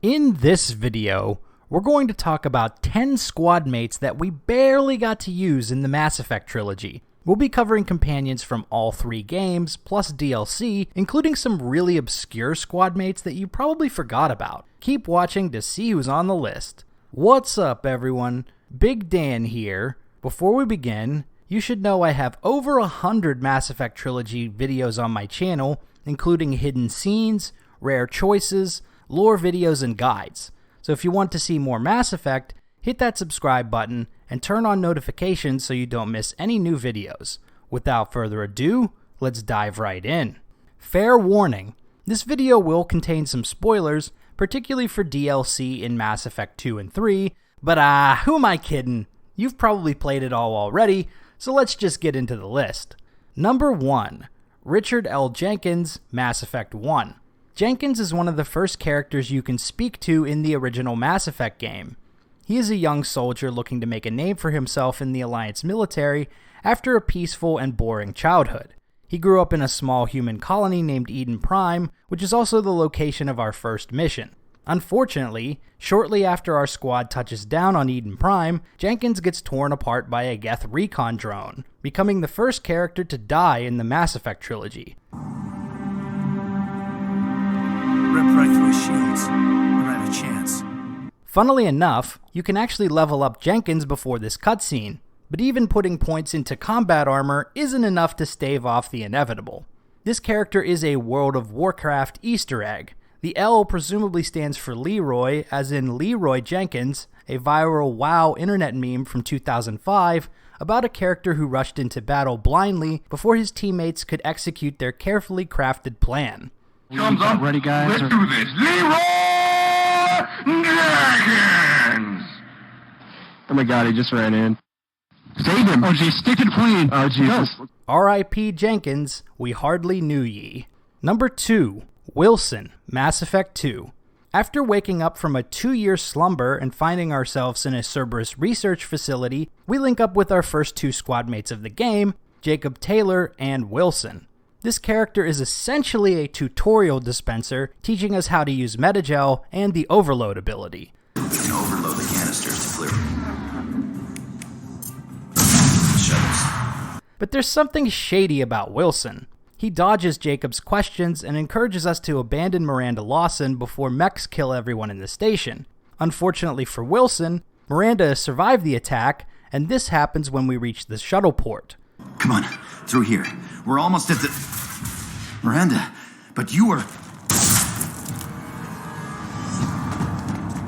In this video, we're going to talk about 10 squad mates that we barely got to use in the Mass Effect Trilogy. We'll be covering companions from all 3 games, plus DLC, including some really obscure squad mates that you probably forgot about. Keep watching to see who's on the list. What's up, everyone? Big Dan here. Before we begin, you should know I have over 100 Mass Effect Trilogy videos on my channel, including hidden scenes, rare choices, lore videos, and guides. So if you want to see more Mass Effect, hit that subscribe button and turn on notifications so you don't miss any new videos. Without further ado, let's dive right in. Fair warning, this video will contain some spoilers, particularly for DLC in Mass Effect 2 and 3, but who am I kidding? You've probably played it all already, so let's just get into the list. Number 1, Richard L. Jenkins, Mass Effect 1. Jenkins is one of the first characters you can speak to in the original Mass Effect game. He is a young soldier looking to make a name for himself in the Alliance military after a peaceful and boring childhood. He grew up in a small human colony named Eden Prime, which is also the location of our first mission. Unfortunately, shortly after our squad touches down on Eden Prime, Jenkins gets torn apart by a Geth recon drone, becoming the first character to die in the Mass Effect trilogy. Ripped right through his shields. Never had a chance. Funnily enough, you can actually level up Jenkins before this cutscene, but even putting points into combat armor isn't enough to stave off the inevitable. This character is a World of Warcraft Easter egg. The L presumably stands for Leroy, as in Leroy Jenkins, a viral WoW internet meme from 2005 about a character who rushed into battle blindly before his teammates could execute their carefully crafted plan. Thumbs up. Ready, guys? Let's do this. Leroy Jenkins! Oh my god, he just ran in. Save him! Oh geez, stick to the plane! Oh Jesus. R.I.P. Jenkins, we hardly knew ye. Number 2, Wilson, Mass Effect 2. After waking up from a 2-year slumber and finding ourselves in a Cerberus research facility, we link up with our first 2 squad mates of the game, Jacob Taylor and Wilson. This character is essentially a tutorial dispenser, teaching us how to use Metagel and the Overload ability. We can overload the canisters to clear shuttles. But there's something shady about Wilson. He dodges Jacob's questions and encourages us to abandon Miranda Lawson before mechs kill everyone in the station. Unfortunately for Wilson, Miranda survived the attack, and this happens when we reach the shuttle port. Come on, through here. We're almost at the... Miranda, but you were...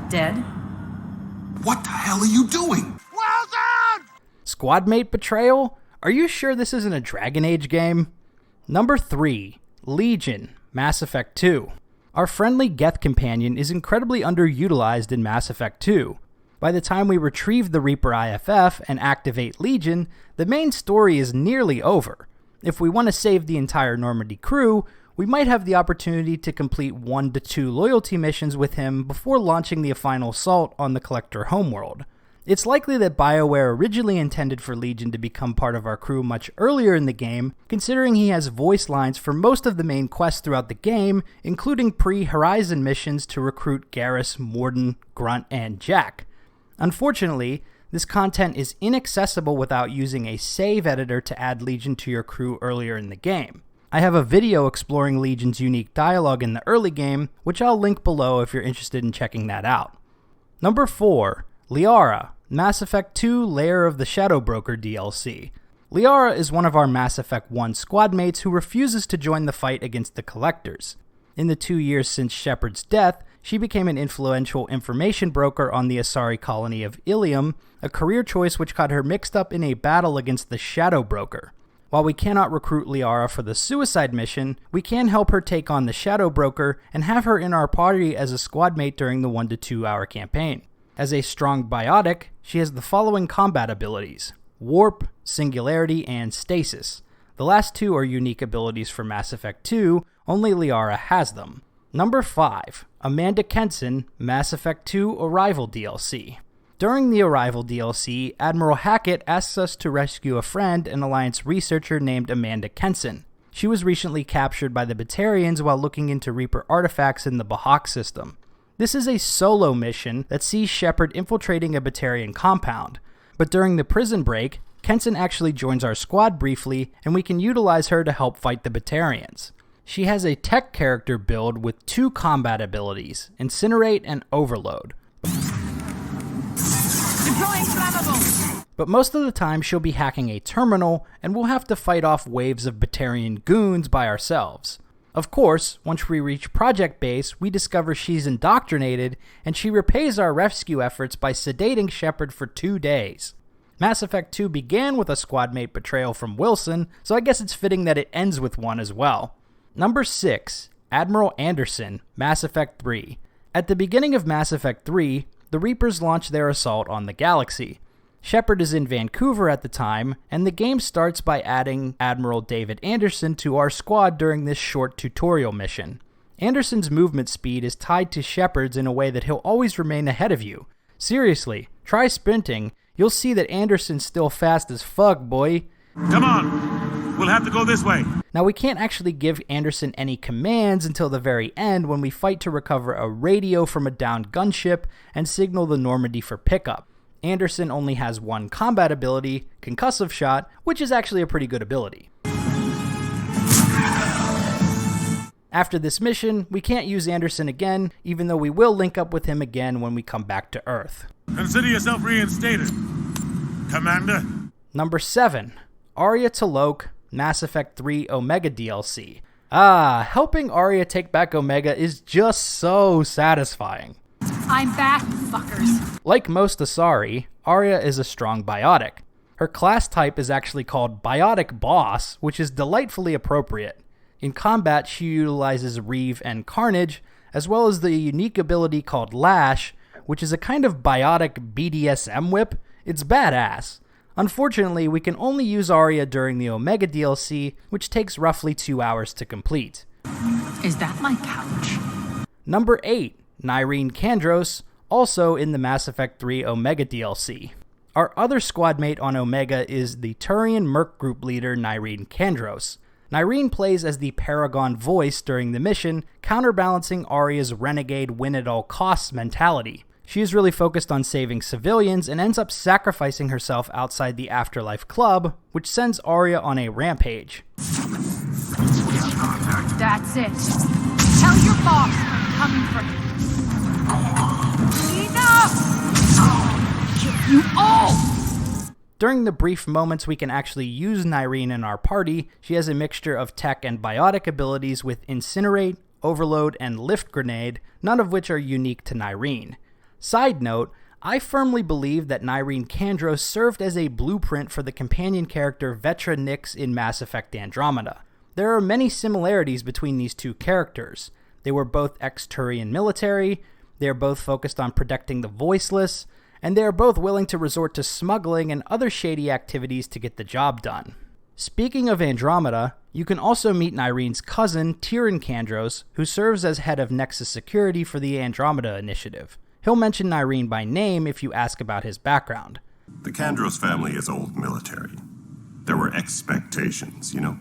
Dead? What the hell are you doing? Squadmate betrayal? Are you sure this isn't a Dragon Age game? Number 3, Legion, Mass Effect 2. Our friendly Geth companion is incredibly underutilized in Mass Effect 2. By the time we retrieve the Reaper IFF and activate Legion, the main story is nearly over. If we want to save the entire Normandy crew, we might have the opportunity to complete 1 to 2 loyalty missions with him before launching the final assault on the Collector homeworld. It's likely that BioWare originally intended for Legion to become part of our crew much earlier in the game, considering he has voice lines for most of the main quests throughout the game, including pre-Horizon missions to recruit Garrus, Morden, Grunt, and Jack. Unfortunately, this content is inaccessible without using a save editor to add Legion to your crew earlier in the game. I have a video exploring Legion's unique dialogue in the early game, which I'll link below if you're interested in checking that out. Number 4, Liara, Mass Effect 2 Lair of the Shadow Broker DLC. Liara is one of our Mass Effect 1 squad mates who refuses to join the fight against the Collectors. In the 2 years since Shepard's death, she became an influential information broker on the Asari colony of Ilium, a career choice which got her mixed up in a battle against the Shadow Broker. While we cannot recruit Liara for the suicide mission, we can help her take on the Shadow Broker and have her in our party as a squad mate during the 1 to 2 hour campaign. As a strong biotic, she has the following combat abilities: Warp, Singularity, and Stasis. The last 2 are unique abilities for Mass Effect 2, only Liara has them. Number 5, Amanda Kenson, Mass Effect 2 Arrival DLC. During the Arrival DLC, Admiral Hackett asks us to rescue a friend, an Alliance researcher named Amanda Kenson. She was recently captured by the Batarians while looking into Reaper artifacts in the Bahak system. This is a solo mission that sees Shepard infiltrating a Batarian compound, but during the prison break, Kenson actually joins our squad briefly, and we can utilize her to help fight the Batarians. She has a tech character build with 2 combat abilities, Incinerate and Overload. Deploying flammable! But most of the time she'll be hacking a terminal, and we'll have to fight off waves of Batarian goons by ourselves. Of course, once we reach Project Base, we discover she's indoctrinated, and she repays our rescue efforts by sedating Shepard for 2 days. Mass Effect 2 began with a squadmate betrayal from Wilson, so I guess it's fitting that it ends with one as well. Number 6. Admiral Anderson, Mass Effect 3. At the beginning of Mass Effect 3, the Reapers launch their assault on the galaxy. Shepard is in Vancouver at the time, and the game starts by adding Admiral David Anderson to our squad during this short tutorial mission. Anderson's movement speed is tied to Shepard's in a way that he'll always remain ahead of you. Seriously, try sprinting, you'll see that Anderson's still fast as fuck, boy. Come on, we'll have to go this way. Now we can't actually give Anderson any commands until the very end when we fight to recover a radio from a downed gunship and signal the Normandy for pickup. Anderson only has 1 combat ability, Concussive Shot, which is actually a pretty good ability. After this mission, we can't use Anderson again, even though we will link up with him again when we come back to Earth. Consider yourself reinstated, Commander. Number 7. Aria T'Loak, Mass Effect 3 Omega DLC. Helping Aria take back Omega is just so satisfying. I'm back, fuckers. Like most Asari, Aria is a strong biotic. Her class type is actually called Biotic Boss, which is delightfully appropriate. In combat, she utilizes Reeve and Carnage, as well as the unique ability called Lash, which is a kind of biotic BDSM whip. It's badass. Unfortunately, we can only use Aria during the Omega DLC, which takes roughly 2 hours to complete. Is that my couch? Number 8. Nyreen Kandros, also in the Mass Effect 3 Omega DLC. Our other squadmate on Omega is the Turian Merc Group leader Nyreen Kandros. Nyreen plays as the Paragon voice during the mission, counterbalancing Aria's renegade win-at-all-costs mentality. She is really focused on saving civilians and ends up sacrificing herself outside the Afterlife Club, which sends Aria on a rampage. That's it. Tell your boss I'm coming for him. Enough! Kill you all! During the brief moments we can actually use Nyreen in our party, she has a mixture of tech and biotic abilities with Incinerate, Overload, and Lift Grenade, none of which are unique to Nyreen. Side note, I firmly believe that Nyreen Kandros served as a blueprint for the companion character Vetra Nyx in Mass Effect Andromeda. There are many similarities between these 2 characters. They were both ex-Turian military, they are both focused on protecting the voiceless, and they are both willing to resort to smuggling and other shady activities to get the job done. Speaking of Andromeda, you can also meet Nyreen's cousin, Nyreen Kandros, who serves as head of Nexus Security for the Andromeda Initiative. He'll mention Nyreen by name if you ask about his background. The Kandros family is old military. There were expectations, you know.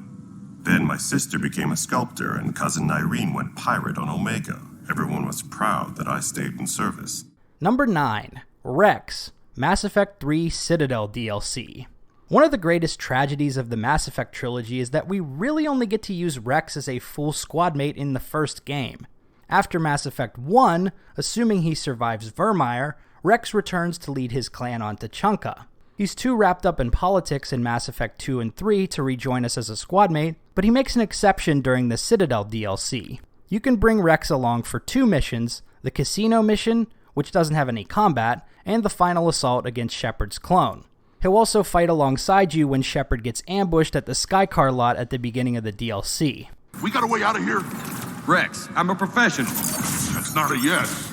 Then my sister became a sculptor and cousin Nyreen went pirate on Omega. Everyone was proud that I stayed in service. Number 9. Wrex, Mass Effect 3 Citadel DLC. One of the greatest tragedies of the Mass Effect trilogy is that we really only get to use Wrex as a full squadmate in the first game. After Mass Effect 1, assuming he survives Virmire, Wrex returns to lead his clan on Tuchanka. He's too wrapped up in politics in Mass Effect 2 and 3 to rejoin us as a squadmate, but he makes an exception during the Citadel DLC. You can bring Wrex along for 2 missions, the Casino mission, which doesn't have any combat, and the final assault against Shepard's clone. He'll also fight alongside you when Shepard gets ambushed at the Skycar lot at the beginning of the DLC. We got a way out of here? Wrex, I'm a professional. That's not a yes.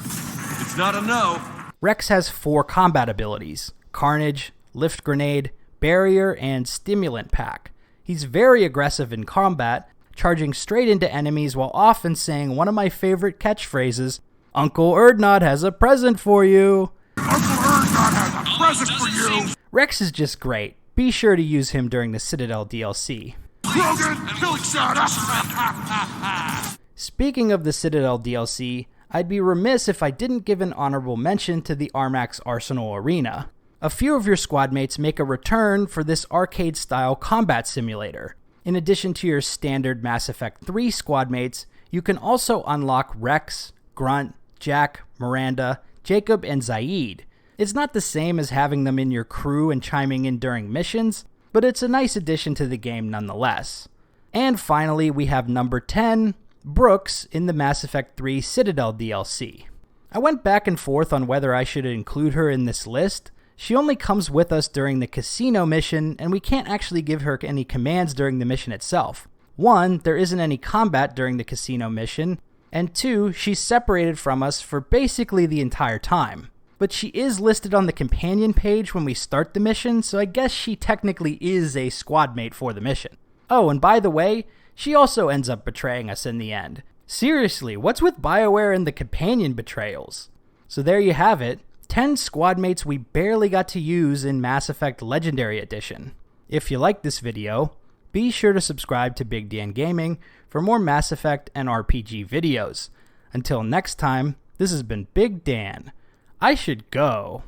It's not a no. Wrex has 4 combat abilities: Carnage, Lift Grenade, Barrier, and Stimulant Pack. He's very aggressive in combat, charging straight into enemies while often saying one of my favorite catchphrases, "Uncle Erdnot has a present for you." Uncle Erdnot has a present for you. Wrex is just great. Be sure to use him during the Citadel DLC. Logan, killing shot. Speaking of the Citadel DLC, I'd be remiss if I didn't give an honorable mention to the Armax Arsenal Arena. A few of your squad mates make a return for this arcade-style combat simulator. In addition to your standard Mass Effect 3 squad mates, you can also unlock Wrex, Grunt, Jack, Miranda, Jacob, and Zaid. It's not the same as having them in your crew and chiming in during missions, but it's a nice addition to the game nonetheless. And finally, we have number 10, Brooks in the Mass Effect 3 Citadel DLC. I went back and forth on whether I should include her in this list. She only comes with us during the casino mission, and we can't actually give her any commands during the mission itself. 1, there isn't any combat during the casino mission, and 2, she's separated from us for basically the entire time. But she is listed on the companion page when we start the mission, so I guess she technically is a squad mate for the mission. Oh, and by the way, she also ends up betraying us in the end. Seriously, what's with BioWare and the companion betrayals? So there you have it, 10 squad mates we barely got to use in Mass Effect Legendary Edition. If you liked this video, be sure to subscribe to Big Dan Gaming for more Mass Effect and RPG videos. Until next time, this has been Big Dan. I should go.